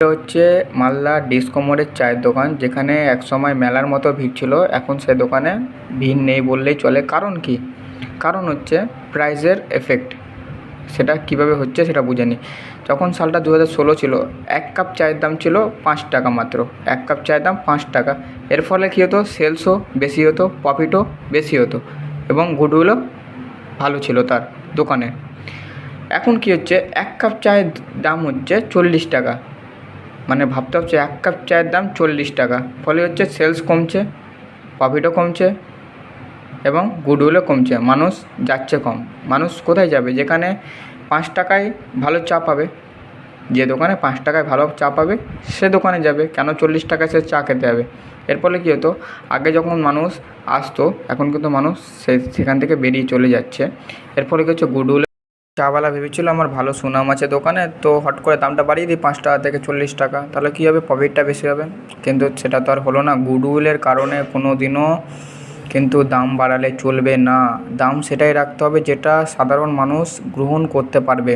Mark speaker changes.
Speaker 1: এটা হচ্ছে মালদা ডিস্কো মোড়ের চায়ের দোকান, যেখানে একসময় মেলার মতো ভিড় ছিল। এখন সে দোকানে ভিড় নেই বললেই চলে। কারণ কি? কারণ হচ্ছে প্রাইসের এফেক্ট। সেটা কীভাবে হচ্ছে সেটা বুঝে নিই। যখন সালটা 2016 ছিল, এক কাপ চায়ের দাম ছিল 5 টাকা মাত্র। এক কাপ চায়ের দাম 5 টাকা। এর ফলে কী হতো? সেলসও বেশি হতো, প্রফিটও বেশি হতো এবং গুডউইলও ভালো ছিল তার দোকানে। এখন কী হচ্ছে? এক কাপ চায়ের দাম হচ্ছে 40 টাকা। মানে ভাবতে হচ্ছে এক কাপ চায়ের দাম 40 টাকা। ফলে হচ্ছে সেলস কমছে, প্রফিটও কমছে এবং গুডউইলও কমছে। মানুষ যাচ্ছে কম। মানুষ কোথায় যাবে? যেখানে 5 টাকায় ভালো চা পাবে, যে দোকানে 5 টাকায় ভালো চা পাবে সে দোকানে যাবে। কেন 40 টাকায় সে চা খেতে যাবে? এর ফলে কী হতো? আগে যখন মানুষ আসতো, এখন কিন্তু মানুষ সেখান থেকে বেরিয়ে চলে যাচ্ছে। এর ফলে কী হচ্ছে? গুডউইল চাওয়ালা ভেবেছিল আমার ভালো সুনাম আছে দোকানে, তো হট করে দামটা বাড়িয়ে দিই 5 টাকা থেকে 40 টাকা। তাহলে কী হবে? প্রফিটটা বেশি হবে। কিন্তু সেটা তো আর হলো না। গুডউইলের কারণে কোনো দিনও কিন্তু দাম বাড়ালে চলবে না। দাম সেটাই রাখতে হবে যেটা সাধারণ মানুষ গ্রহণ করতে পারবে।